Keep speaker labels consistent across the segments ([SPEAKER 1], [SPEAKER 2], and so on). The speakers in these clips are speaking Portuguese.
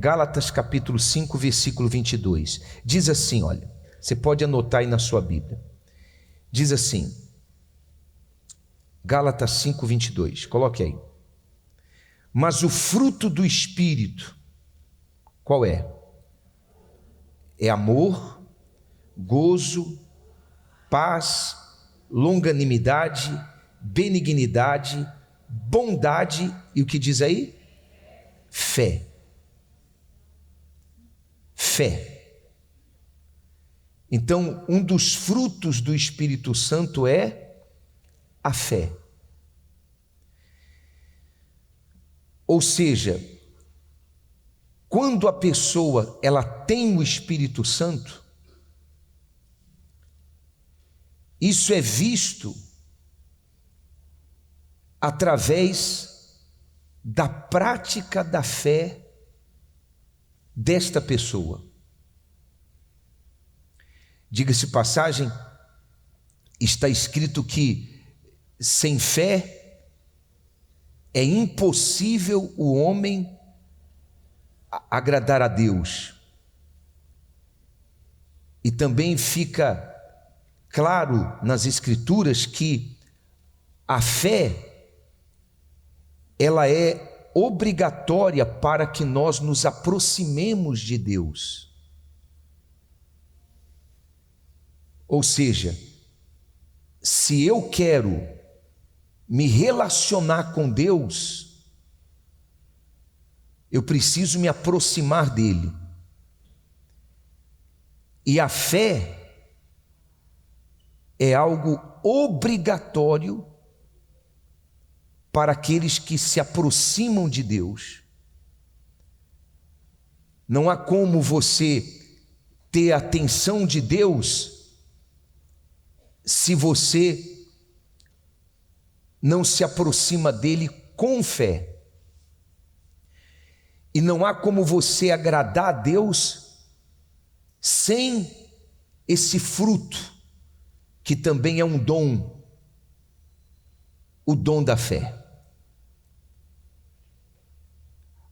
[SPEAKER 1] Gálatas capítulo 5, versículo 22. Diz assim, olha, você pode anotar aí na sua Bíblia. Diz assim, Gálatas 5, 22, coloque aí. Mas o fruto do Espírito, qual é? É amor, gozo, paz, longanimidade, benignidade, bondade e o que diz aí? Fé. Fé. Então, um dos frutos do Espírito Santo é a fé. Ou seja, quando a pessoa ela tem o Espírito Santo, isso é visto através da prática da fé desta pessoa. Diga-se passagem, está escrito que sem fé é impossível o homem agradar a Deus. E também fica claro nas Escrituras que a fé, ela é obrigatória para que nós nos aproximemos de Deus. Ou seja, se eu quero me relacionar com Deus, eu preciso me aproximar dele. E a fé é algo obrigatório para aqueles que se aproximam de Deus. Não há como você ter a atenção de Deus se você não se aproxima dele com fé. E não há como você agradar a Deus sem esse fruto, que também é um dom, o dom da fé.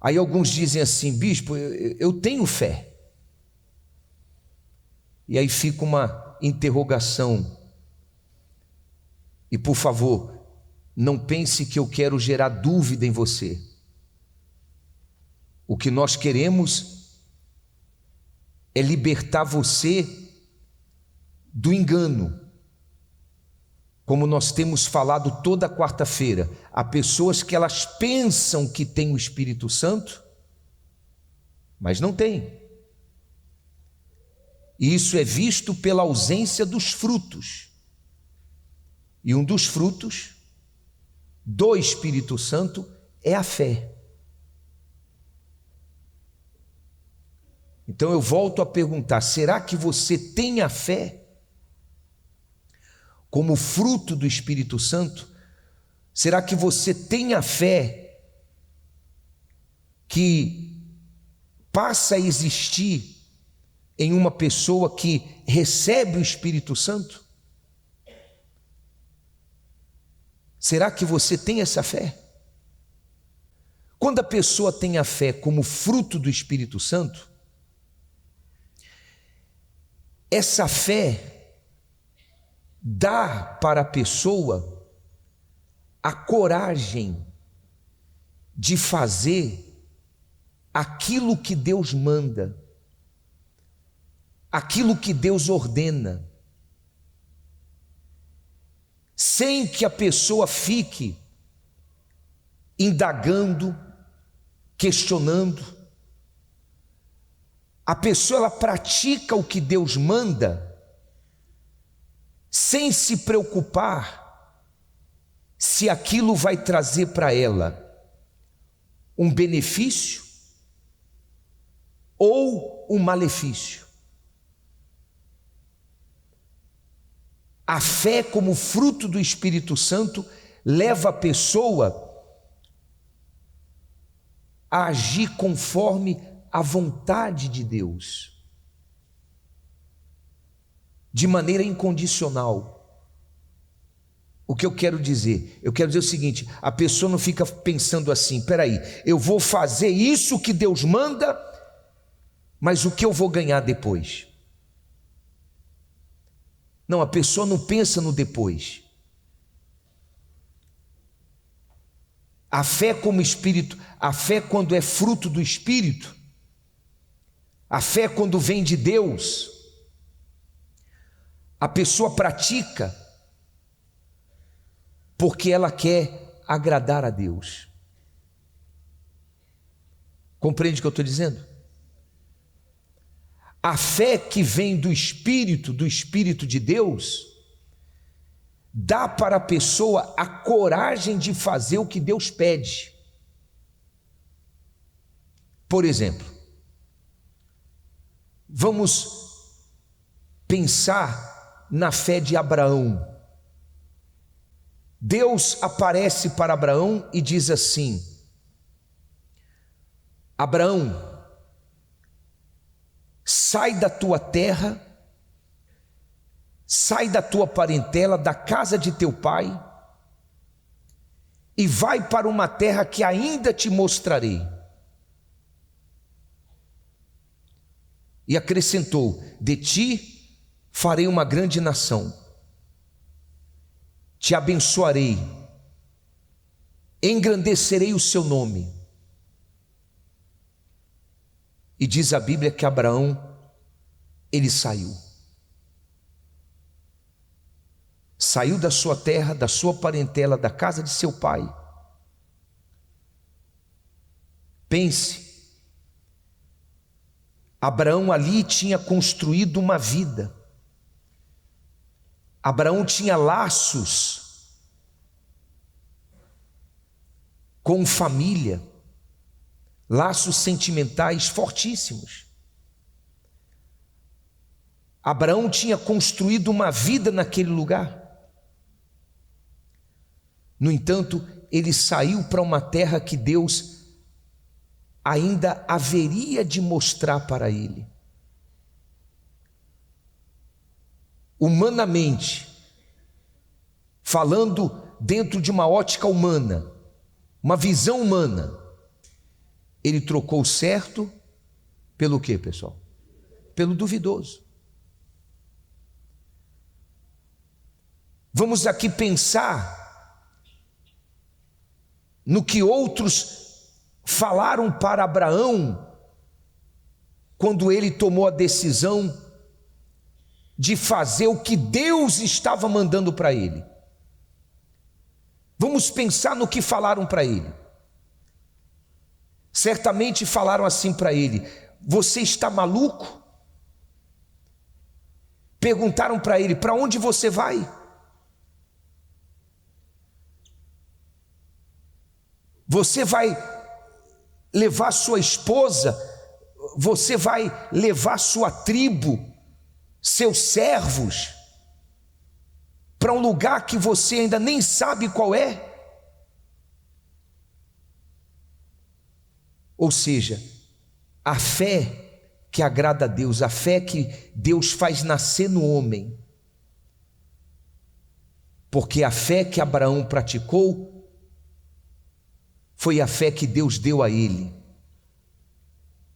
[SPEAKER 1] Aí alguns dizem assim, bispo, eu tenho fé. E aí fica uma interrogação. E por favor, não pense que eu quero gerar dúvida em você. O que nós queremos é libertar você do engano. Como nós temos falado toda quarta-feira, há pessoas que elas pensam que têm o Espírito Santo, mas não têm. E isso é visto pela ausência dos frutos. E um dos frutos do Espírito Santo é a fé. Então eu volto a perguntar, será que você tem a fé como fruto do Espírito Santo? Será que você tem a fé que passa a existir em uma pessoa que recebe o Espírito Santo? Será que você tem essa fé? Quando a pessoa tem a fé como fruto do Espírito Santo, essa fé dá para a pessoa a coragem de fazer aquilo que Deus manda, aquilo que Deus ordena, sem que a pessoa fique indagando, questionando. A pessoa ela pratica o que Deus manda sem se preocupar se aquilo vai trazer para ela um benefício ou um malefício. A fé como fruto do Espírito Santo leva a pessoa a agir conforme a vontade de Deus, de maneira incondicional. O que eu quero dizer? Eu quero dizer o seguinte, a pessoa não fica pensando assim, peraí, eu vou fazer isso que Deus manda mas o que eu vou ganhar depois? Não, a pessoa não pensa no depois. A fé como espírito, a fé quando é fruto do Espírito, a fé quando vem de Deus, a pessoa pratica porque ela quer agradar a Deus. Compreende o que eu estou dizendo? A fé que vem do Espírito de Deus, dá para a pessoa a coragem de fazer o que Deus pede. Por exemplo, vamos pensar na fé de Abraão. Deus aparece para Abraão e diz assim: Abraão, sai da tua terra, sai da tua parentela, da casa de teu pai, e vai para uma terra que ainda te mostrarei. E acrescentou: de ti farei uma grande nação, te abençoarei, engrandecerei o seu nome. E diz a Bíblia que Abraão, ele saiu da sua terra, da sua parentela, da casa de seu pai. Pense, Abraão ali tinha construído uma vida. Abraão tinha laços com família, laços sentimentais fortíssimos. Abraão tinha construído uma vida naquele lugar. No entanto, ele saiu para uma terra que Deus ainda haveria de mostrar para ele. Humanamente, falando dentro de uma ótica humana, uma visão humana, ele trocou o certo pelo quê, pessoal? Pelo duvidoso. Vamos aqui pensar no que outros falaram para Abraão quando ele tomou a decisão de fazer o que Deus estava mandando para ele. Vamos pensar no que falaram para ele. Certamente falaram assim para ele: você está maluco? Perguntaram para ele: para onde você vai? Você vai levar sua esposa, você vai levar sua tribo, seus servos, para um lugar que você ainda nem sabe qual é? Ou seja, a fé que agrada a Deus, a fé que Deus faz nascer no homem, porque a fé que Abraão praticou foi a fé que Deus deu a ele.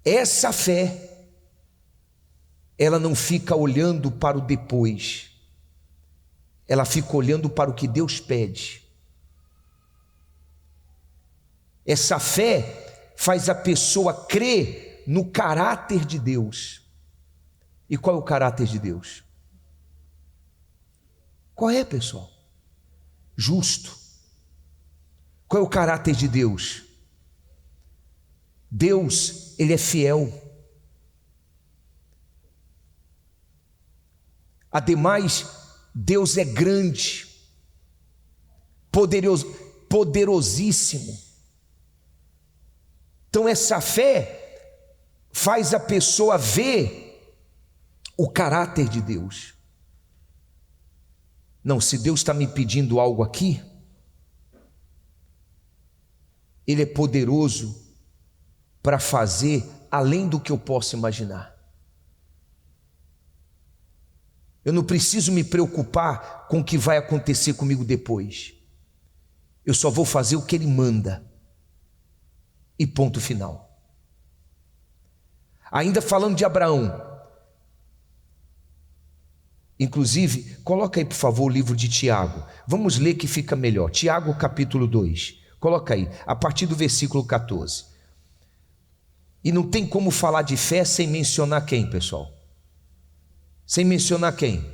[SPEAKER 1] Essa fé, ela não fica olhando para o depois, ela fica olhando para o que Deus pede. Essa fé faz a pessoa crer no caráter de Deus. E qual é o caráter de Deus? Qual é, pessoal? Justo. Qual é o caráter de Deus? Deus, Ele é fiel. Ademais, Deus é grande, poderosíssimo. Então essa fé faz a pessoa ver o caráter de Deus. Não, se Deus está me pedindo algo aqui, Ele é poderoso para fazer além do que eu posso imaginar. Eu não preciso me preocupar com o que vai acontecer comigo depois. Eu só vou fazer o que Ele manda. E ponto final. Ainda falando de Abraão. Inclusive, coloca aí por favor o livro de Tiago. Vamos ler que fica melhor. Tiago capítulo 2. Coloca aí, a partir do versículo 14. E não tem como falar de fé sem mencionar quem, pessoal? Sem mencionar quem?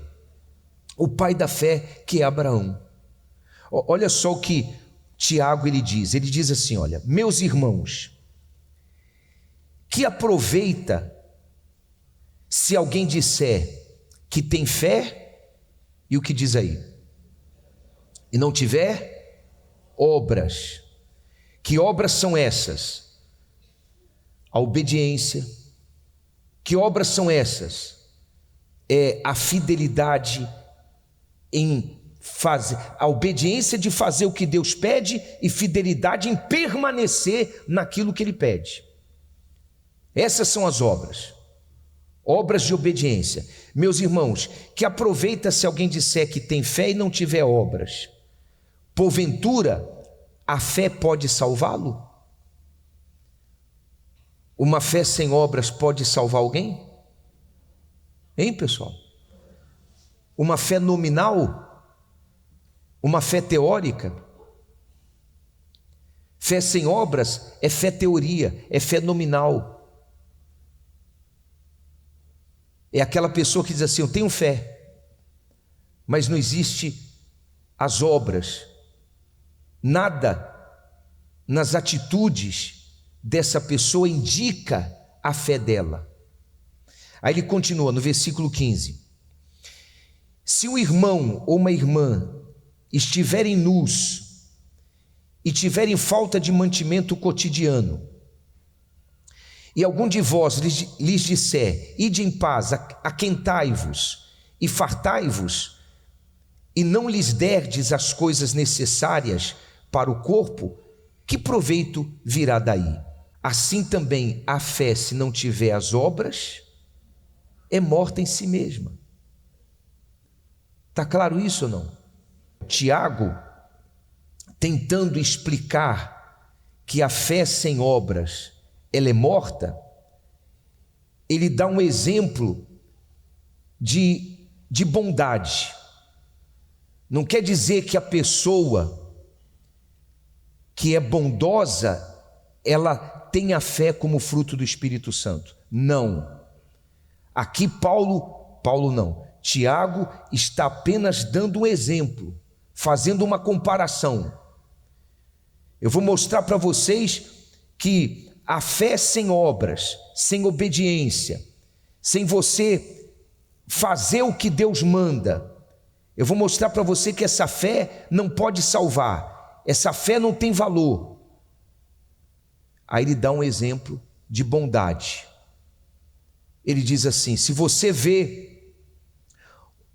[SPEAKER 1] O pai da fé, que é Abraão. Olha só o que Tiago ele diz assim, olha: meus irmãos, que aproveita se alguém disser que tem fé, e o que diz aí? E não tiver obras. Que obras são essas? A obediência. Que obras são essas? É a fidelidade em fazer, a obediência de fazer o que Deus pede e fidelidade em permanecer naquilo que Ele pede. Essas são as obras. Obras de obediência. Meus irmãos, que aproveita se alguém disser que tem fé e não tiver obras. Porventura, a fé pode salvá-lo? Uma fé sem obras pode salvar alguém? Hein, pessoal? Uma fé nominal? Uma fé teórica? Fé sem obras é fé teoria, é fé nominal. É aquela pessoa que diz assim: eu tenho fé, mas não existe as obras, nada nas atitudes dessa pessoa indica a fé dela. Aí ele continua no versículo 15: se um irmão ou uma irmã estiverem nus e tiverem falta de mantimento cotidiano, e algum de vós lhes disser: ide em paz, aquentai-vos e fartai-vos, e não lhes derdes as coisas necessárias para o corpo, que proveito virá daí? Assim também a fé, se não tiver as obras, é morta em si mesma. Está claro isso ou não? Tiago, tentando explicar que a fé sem obras ela é morta, ele dá um exemplo de bondade. Não quer dizer que a pessoa que é bondosa, ela tem a fé como fruto do Espírito Santo. Não. Aqui Tiago está apenas dando um exemplo, fazendo uma comparação. Eu vou mostrar para vocês que a fé sem obras, sem obediência, sem você fazer o que Deus manda, eu vou mostrar para você que essa fé não pode salvar, essa fé não tem valor. Aí ele dá um exemplo de bondade. Ele diz assim: se você vê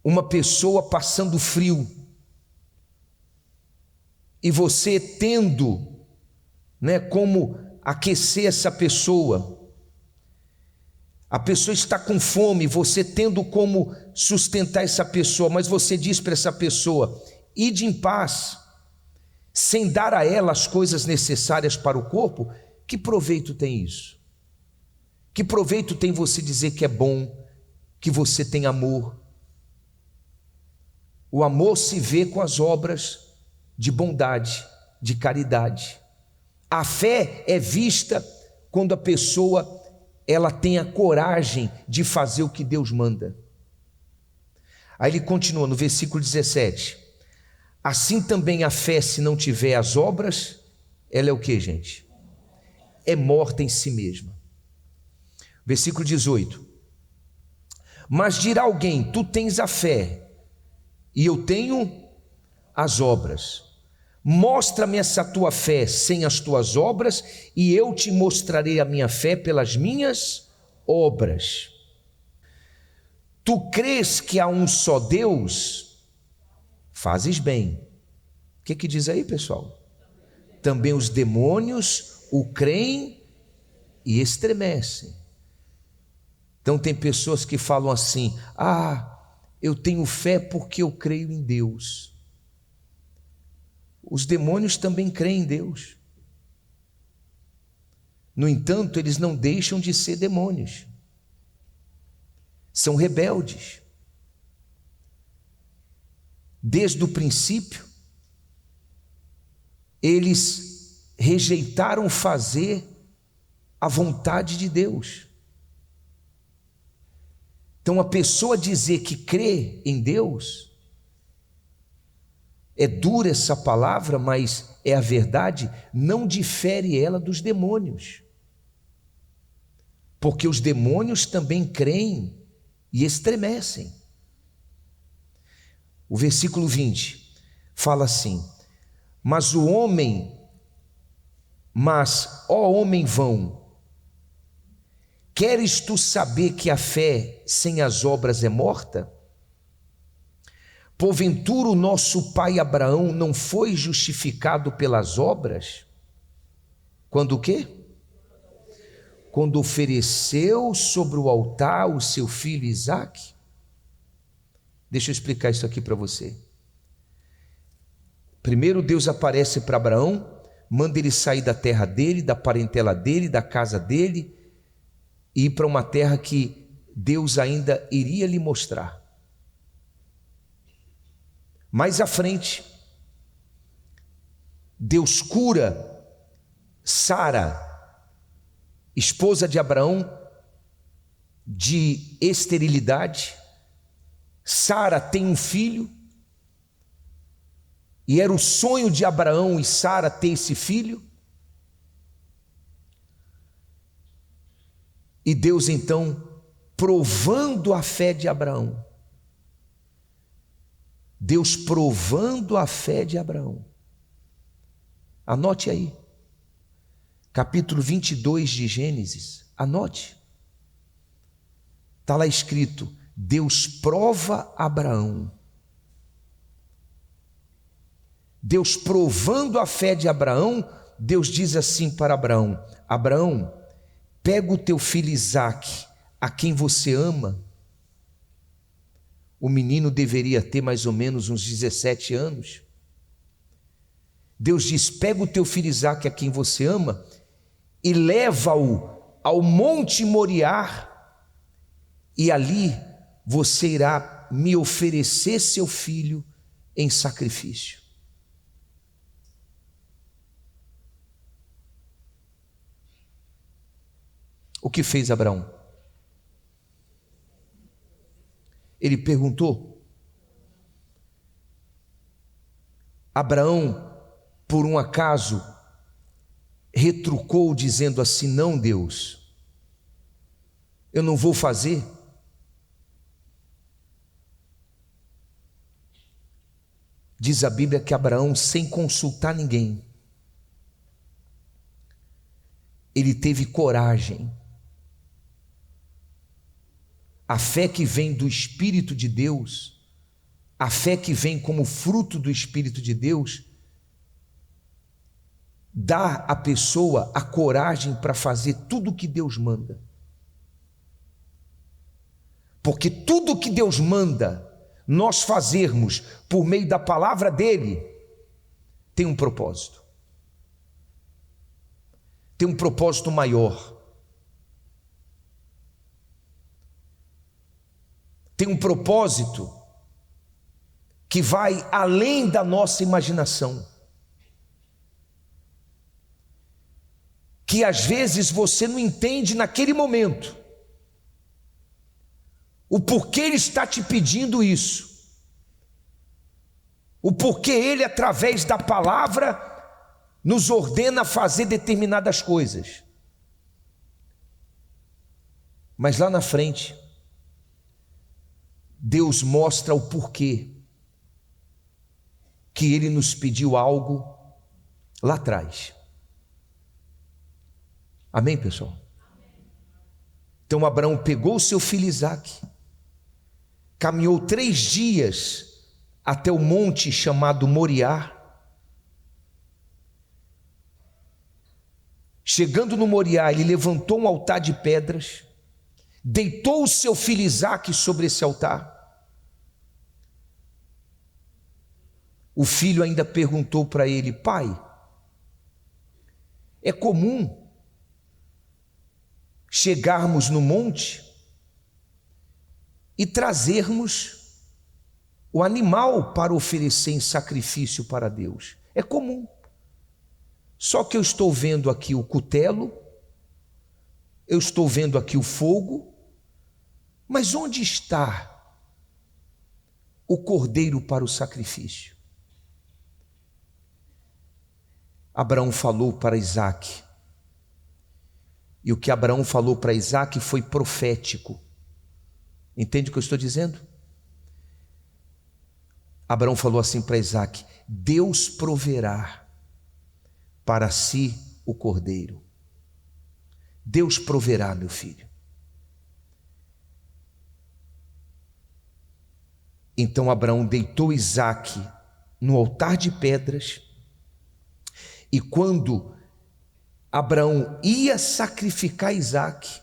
[SPEAKER 1] uma pessoa passando frio, e você tendo, como aquecer essa pessoa, a pessoa está com fome, você tendo como sustentar essa pessoa, mas você diz para essa pessoa: ide em paz, sem dar a ela as coisas necessárias para o corpo, que proveito tem isso? Que proveito tem você dizer que é bom, que você tem amor? O amor se vê com as obras de bondade, de caridade. A fé é vista quando a pessoa ela tem a coragem de fazer o que Deus manda. Aí ele continua no versículo 17: assim também a fé, se não tiver as obras, ela é o que, gente? É morta em si mesma. Versículo 18: mas dirá alguém: tu tens a fé e eu tenho as obras. Mostra-me essa tua fé sem as tuas obras, e eu te mostrarei a minha fé pelas minhas obras. Tu crês que há um só Deus? Fazes bem. O que diz aí, pessoal? Também os demônios o creem e estremecem. Então tem pessoas que falam assim: eu tenho fé porque eu creio em Deus. Os demônios também creem em Deus. No entanto, eles não deixam de ser demônios. São rebeldes. Desde o princípio, eles rejeitaram fazer a vontade de Deus. Então, a pessoa dizer que crê em Deus, é dura essa palavra, mas é a verdade, não difere ela dos demônios. Porque os demônios também creem e estremecem. O versículo 20 fala assim: Mas, ó homem vão, queres tu saber que a fé sem as obras é morta? Porventura o nosso pai Abraão não foi justificado pelas obras? Quando o quê? Quando ofereceu sobre o altar o seu filho Isaque? Deixa eu explicar isso aqui para você. Primeiro Deus aparece para Abraão, manda ele sair da terra dele, da parentela dele, da casa dele, e ir para uma terra que Deus ainda iria lhe mostrar. Mais à frente, Deus cura Sara, esposa de Abraão, de esterilidade. Sara tem um filho, e era o sonho de Abraão e Sara ter esse filho. E Deus então, provando a fé de Abraão, Deus provando a fé de Abraão. Anote aí, capítulo 22 de Gênesis, anote. Está lá escrito: Deus prova Abraão. Deus provando a fé de Abraão, Deus diz assim para Abraão: Abraão, pega o teu filho Isaque, a quem você ama. O menino deveria ter mais ou menos uns 17 anos. Deus diz: pega o teu filho Isaque, a quem você ama, e leva-o ao monte Moriá, e ali você irá me oferecer seu filho em sacrifício. O que fez Abraão? Ele perguntou. Abraão, por um acaso, retrucou dizendo assim: não, Deus, eu não vou fazer. Diz a Bíblia que Abraão, sem consultar ninguém, ele teve coragem. A fé que vem do Espírito de Deus, a fé que vem como fruto do Espírito de Deus, dá à pessoa a coragem para fazer tudo o que Deus manda. Porque tudo o que Deus manda nós fazermos por meio da palavra dele, tem um propósito. Tem um propósito maior. Tem um propósito que vai além da nossa imaginação. Que às vezes você não entende naquele momento o porquê ele está te pedindo isso, o porquê ele, através da palavra, nos ordena fazer determinadas coisas. Mas lá na frente, Deus mostra o porquê que ele nos pediu algo lá atrás. Amém, pessoal? Então Abraão pegou o seu filho Isaque, caminhou 3 dias até o monte chamado Moriá. Chegando no Moriá, ele levantou um altar de pedras, deitou o seu filho Isaque sobre esse altar. O filho ainda perguntou para ele: pai, é comum chegarmos no monte e trazermos o animal para oferecer em sacrifício para Deus. É comum. Só que eu estou vendo aqui o cutelo, eu estou vendo aqui o fogo, mas onde está o cordeiro para o sacrifício? Abraão falou para Isaque, e o que Abraão falou para Isaque foi profético. Entende o que eu estou dizendo? Abraão falou assim para Isaque: Deus proverá para si o cordeiro. Deus proverá, meu filho. Então Abraão deitou Isaque no altar de pedras, e quando Abraão ia sacrificar Isaque,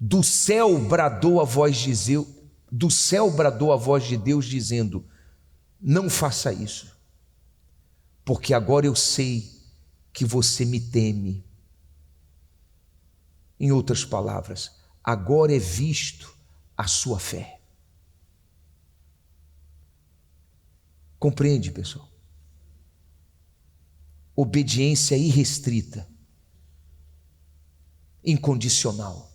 [SPEAKER 1] do céu bradou a voz de Deus dizendo: não faça isso, porque agora eu sei que você me teme. Em outras palavras, agora é visto a sua fé. Compreende, pessoal? Obediência irrestrita, incondicional.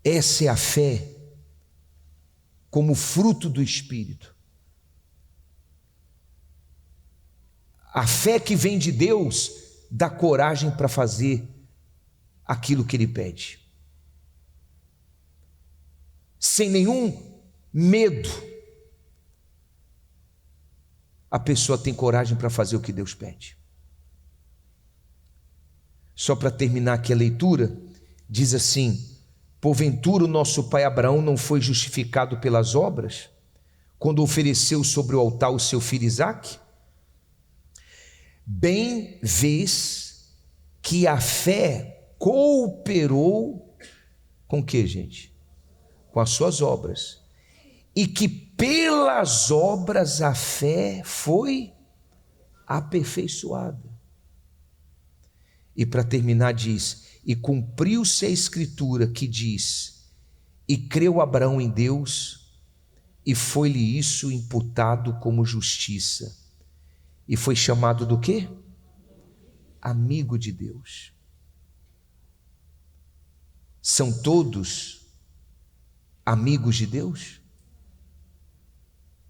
[SPEAKER 1] Essa é a fé como fruto do Espírito. A fé que vem de Deus dá coragem para fazer aquilo que Ele pede, sem nenhum medo. A pessoa tem coragem para fazer o que Deus pede. Só para terminar aqui a leitura, diz assim: porventura o nosso pai Abraão não foi justificado pelas obras, quando ofereceu sobre o altar o seu filho Isaque? Bem vês que a fé cooperou com o que, gente? Com as suas obras, e que pelas obras a fé foi aperfeiçoada. E para terminar diz: e cumpriu-se a escritura que diz: e creu Abraão em Deus, e foi-lhe isso imputado como justiça, e foi chamado do quê? Amigo de Deus. São todos amigos de Deus?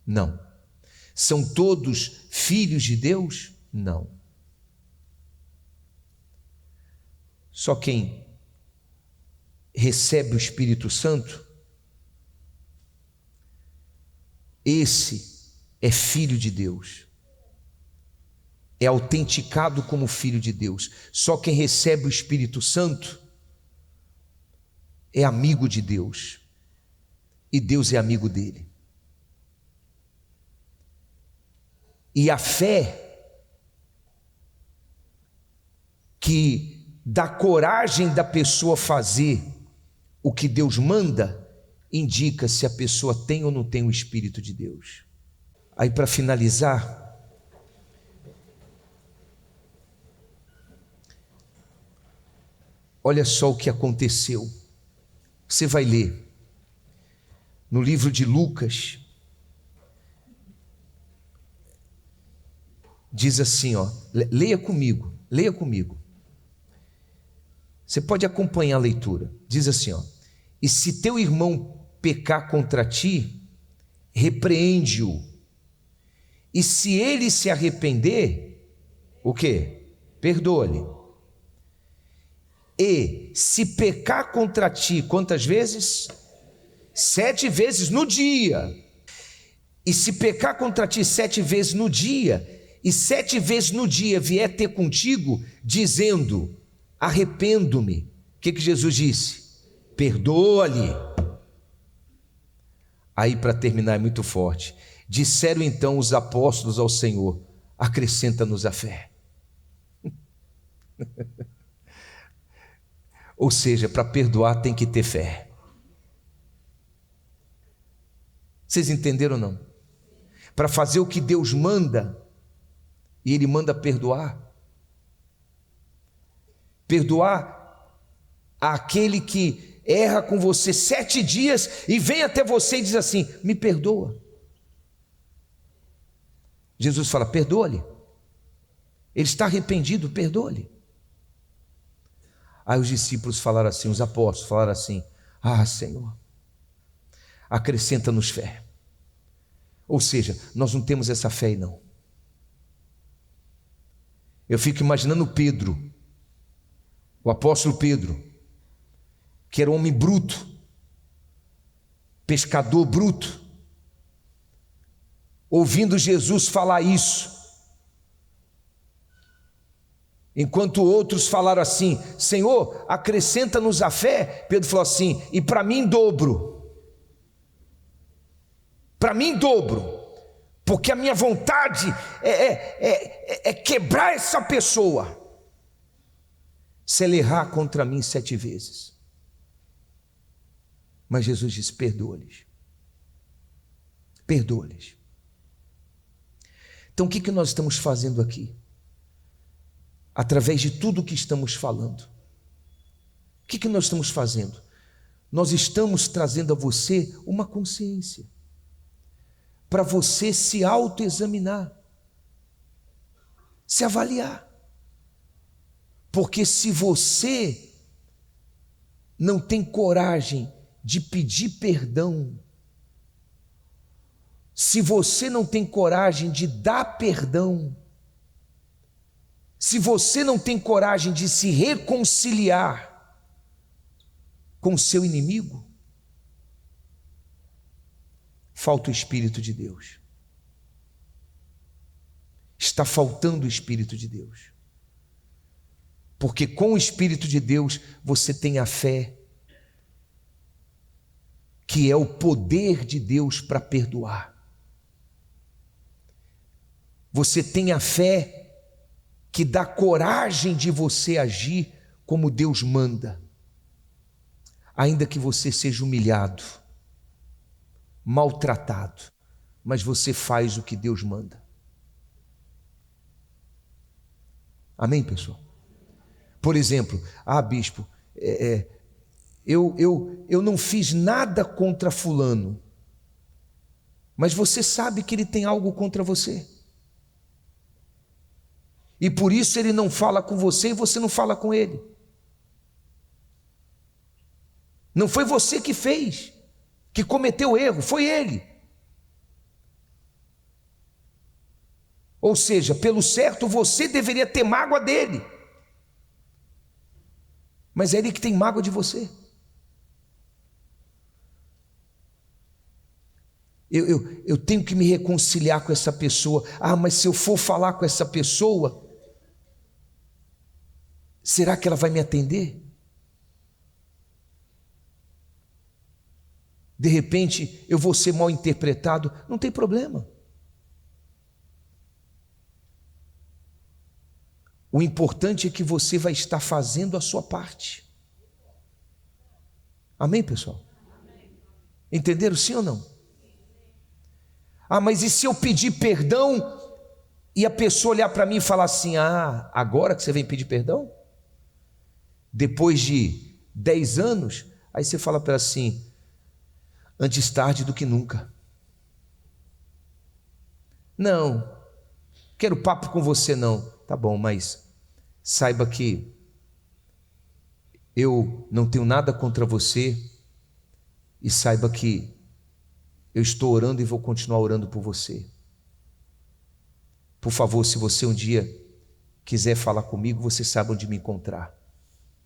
[SPEAKER 1] Não. São todos filhos de Deus? Não. Só quem recebe o Espírito Santo, esse é filho de Deus, é autenticado como filho de Deus. Só quem recebe o Espírito Santo é amigo de Deus, e Deus é amigo dele. E a fé que dá coragem da pessoa fazer o que Deus manda, indica se a pessoa tem ou não tem o Espírito de Deus. Aí, para finalizar, olha só o que aconteceu. Você vai ler no livro de Lucas. Diz assim, ó, leia comigo. Você pode acompanhar a leitura. Diz assim, ó: e se teu irmão pecar contra ti, repreende-o. E se ele se arrepender, o quê? Perdoa-lhe. E se pecar contra ti, quantas vezes? 7 vezes no dia. E se pecar contra ti 7 vezes no dia, e 7 vezes no dia vier ter contigo, dizendo: arrependo-me, o que Jesus disse? Perdoa-lhe. Aí, para terminar, é muito forte. Disseram então os apóstolos ao Senhor: acrescenta-nos a fé. Ou seja, para perdoar tem que ter fé. Vocês entenderam ou não? Para fazer o que Deus manda, e Ele manda perdoar, perdoar aquele que erra com você 7 dias e vem até você e diz assim: me perdoa. Jesus fala: perdoa-lhe. Ele está arrependido, perdoa-lhe. Aí os discípulos falaram assim, os apóstolos falaram assim: ah, Senhor, acrescenta-nos fé. Ou seja, nós não temos essa fé aí não. Eu fico imaginando Pedro, o apóstolo Pedro, que era um homem bruto, pescador bruto, ouvindo Jesus falar isso, enquanto outros falaram assim: Senhor, acrescenta-nos a fé. Pedro falou assim: e para mim dobro. Para mim dobro, porque a minha vontade é quebrar essa pessoa, se ele errar contra mim 7 vezes. Mas Jesus disse: perdoa-lhes, perdoa-lhes. Então o que nós estamos fazendo aqui? Através de tudo o que estamos falando, o que nós estamos fazendo? Nós estamos trazendo a você uma consciência, para você se autoexaminar, se avaliar. Porque se você não tem coragem de pedir perdão, se você não tem coragem de dar perdão, se você não tem coragem de se reconciliar com o seu inimigo, falta o Espírito de Deus. Está faltando o Espírito de Deus. Porque com o Espírito de Deus você tem a fé, que é o poder de Deus para perdoar. Você tem a fé que dá coragem de você agir como Deus manda, ainda que você seja humilhado, maltratado, mas você faz o que Deus manda. Amém, pessoal? Por exemplo, bispo, eu não fiz nada contra fulano, mas você sabe que ele tem algo contra você, e por isso ele não fala com você e você não fala com ele. Não foi você que fez, que cometeu o erro, foi ele. Ou seja, pelo certo você deveria ter mágoa dele, mas é ele que tem mágoa de você. Eu tenho que me reconciliar com essa pessoa. Mas se eu for falar com essa pessoa, será que ela vai me atender? De repente eu vou ser mal interpretado. Não tem problema. O importante é que você vai estar fazendo a sua parte. Amém, pessoal? Entenderam, sim ou não? Mas e se eu pedir perdão e a pessoa olhar para mim e falar assim: agora que você vem pedir perdão? Depois de 10 anos, aí você fala para ela assim: antes tarde do que nunca. Não, quero papo com você não. Tá bom, mas saiba que eu não tenho nada contra você, e saiba que eu estou orando e vou continuar orando por você. Por favor, se você um dia quiser falar comigo, você sabe onde me encontrar.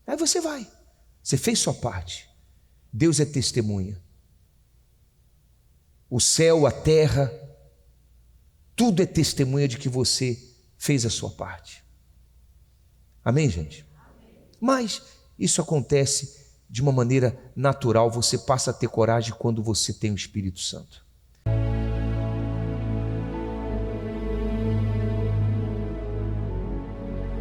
[SPEAKER 1] Aí você vai, você fez sua parte. Deus é testemunha. O céu, a terra, tudo é testemunha de que você fez a sua parte. Amém, gente? Mas isso acontece de uma maneira natural. Você passa a ter coragem quando você tem o Espírito Santo.